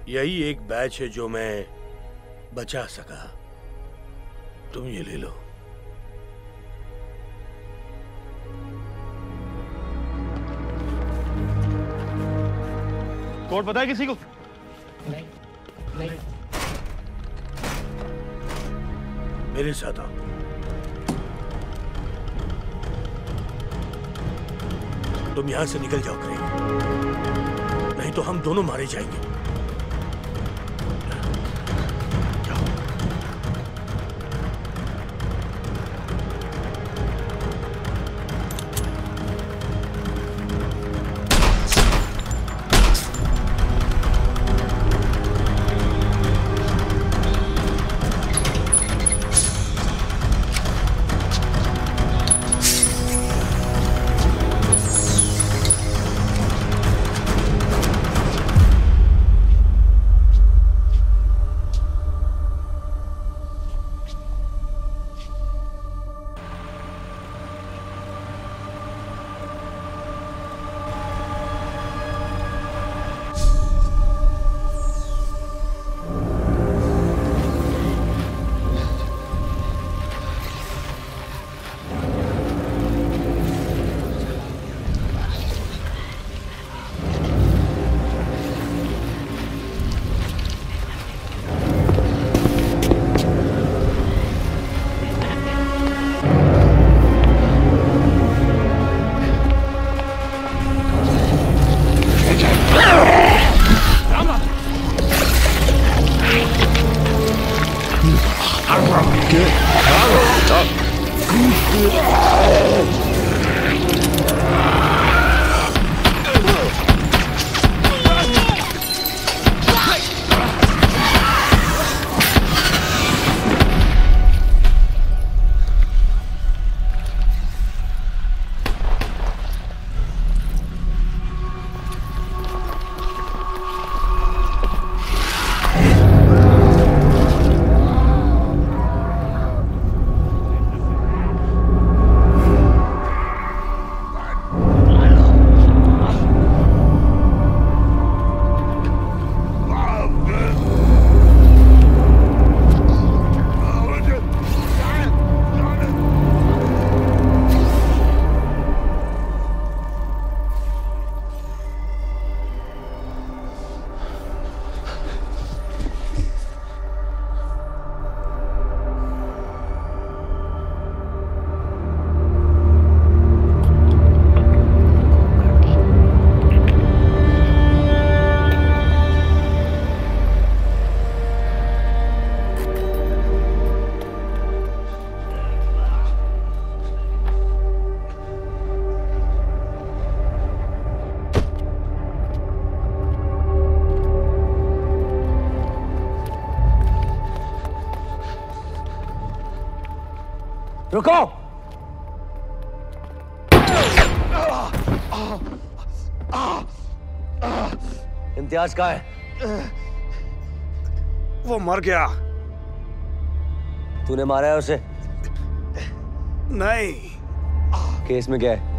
यही एक बैच है जो मैं बचा सका। तुम ये ले लो। कोड पता है किसी को? नहीं। मेरे साथ आओ। तुम यहां से निकल जाओ करेंगे, नहीं तो हम दोनों मारे जाएंगे। रुको! इम्तियाज कहाँ है? वो मर गया। तूने मारा है उसे? नहीं। केस में क्या है?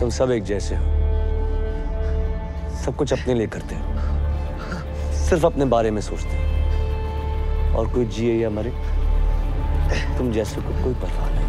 तुम सब एक जैसे हो, सब कुछ अपने लिए करते हो, सिर्फ अपने बारे में सोचते हो, और कोई जिए या मरे तुम जैसे को कोई परवाह नहीं।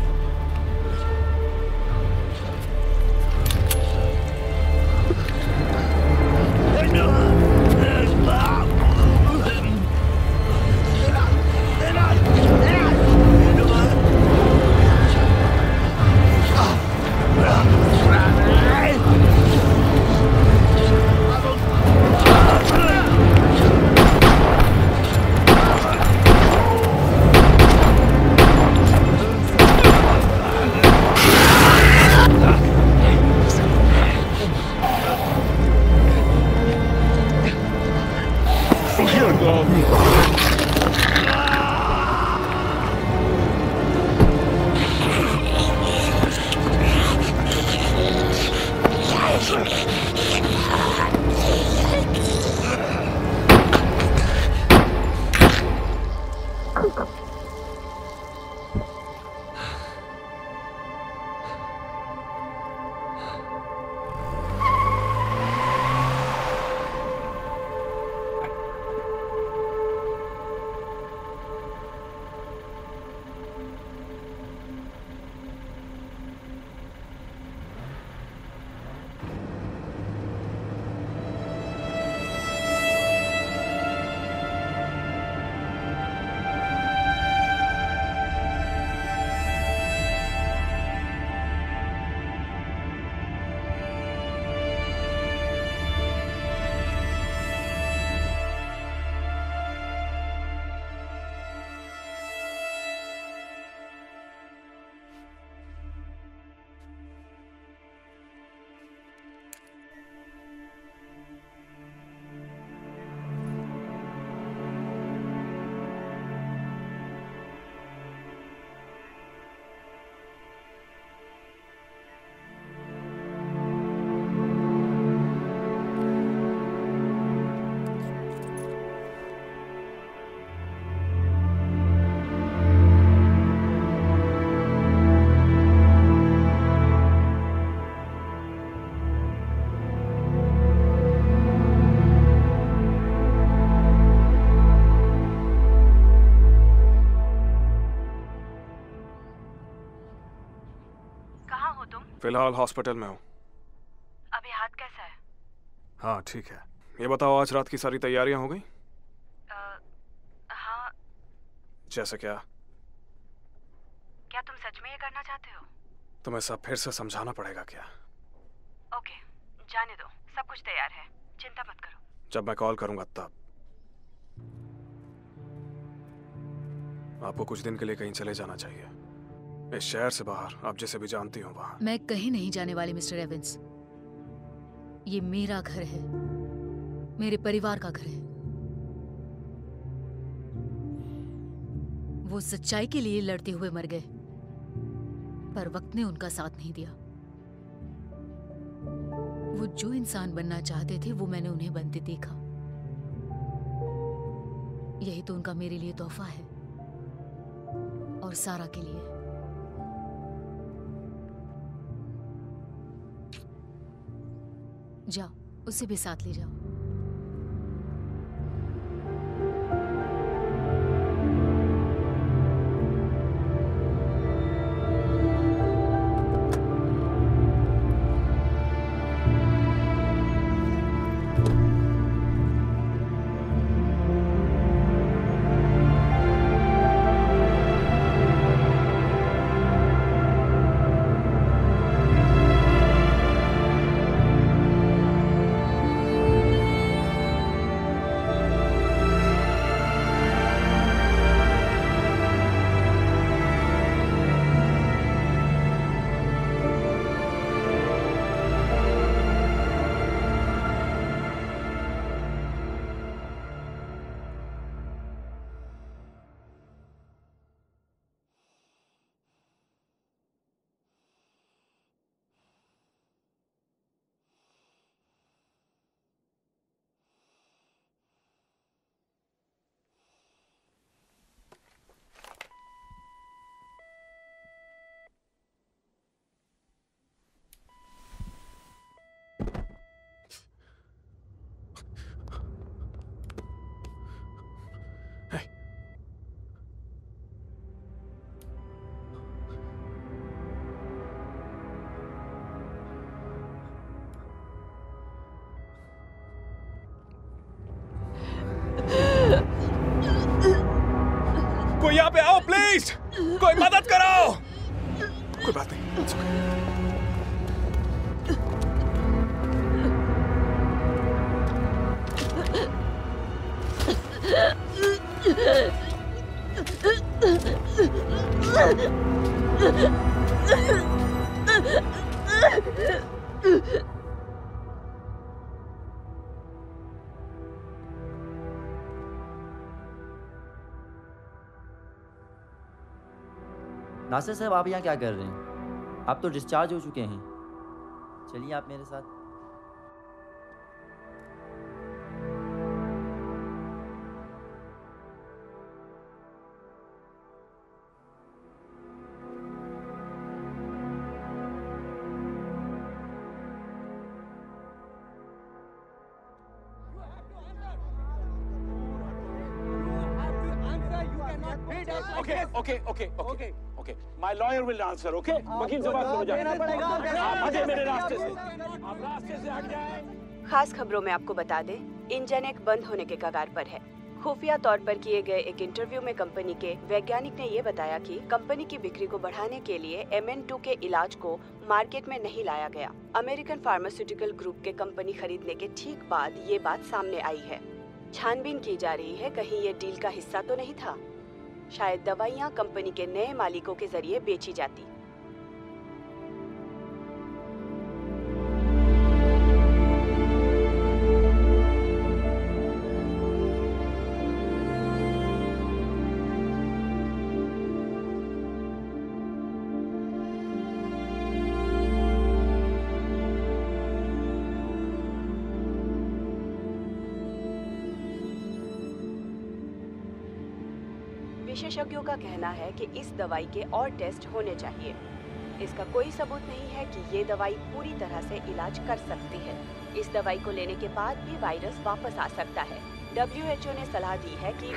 फिलहाल हॉस्पिटल में हूँ। अभी हाथ कैसा है? हाँ ठीक है। ये बताओ आज रात की सारी तैयारियां हो गई? हाँ। जैसे क्या? क्या तुम सच में ये करना चाहते हो? तुम्हें सब फिर से समझाना पड़ेगा क्या? ओके, जाने दो, सब कुछ तैयार है, चिंता मत करो। जब मैं कॉल करूंगा तब। आपको कुछ दिन के लिए कहीं चले जाना चाहिए, इस शहर से बाहर, आप जिसे भी जानती हो वहां। मैं कहीं नहीं जाने वाली मिस्टर एवंस। ये मेरा घर है, मेरे परिवार का घर है। वो सच्चाई के लिए लड़ते हुए मर गए, पर वक्त ने उनका साथ नहीं दिया। वो जो इंसान बनना चाहते थे वो मैंने उन्हें बनते देखा। यही तो उनका मेरे लिए तोहफा है, और सारा के लिए। जाओ, उसे भी साथ ले जाओ। कोई यहाँ पे आओ प्लीज, कोई मदद करो। कोई बात नहीं, it's okay. नासिर साहब, आप यहाँ क्या कर रहे हैं? आप तो डिस्चार्ज हो चुके हैं। चलिए आप मेरे साथ। Okay okay okay okay okay my lawyer will answer okay वकील से बात हो जाए आप हटे मेरे रास्ते से आप रास्ते से हट जाए। खास खबरों में आपको बता दें, इंजन बंद होने के कगार पर है। खुफिया तौर पर किए गए एक इंटरव्यू में कंपनी के वैज्ञानिक ने ये बताया कि कंपनी की बिक्री को बढ़ाने के लिए MN2 के इलाज को मार्केट में नहीं लाया गया। अमेरिकन फार्मास्यूटिकल ग्रुप के कंपनी खरीदने के ठीक बाद ये बात सामने आई है। छानबीन की जा रही है, कहीं ये डील का हिस्सा तो नहीं था। शायद दवाइयाँ कंपनी के नए मालिकों के जरिए बेची जाती। विशेषज्ञों का कहना है कि इस दवाई के और टेस्ट होने चाहिए। इसका कोई सबूत नहीं है कि ये दवाई पूरी तरह से इलाज कर सकती है। इस दवाई को लेने के बाद भी वायरस वापस आ सकता है। WHO ने सलाह दी है कि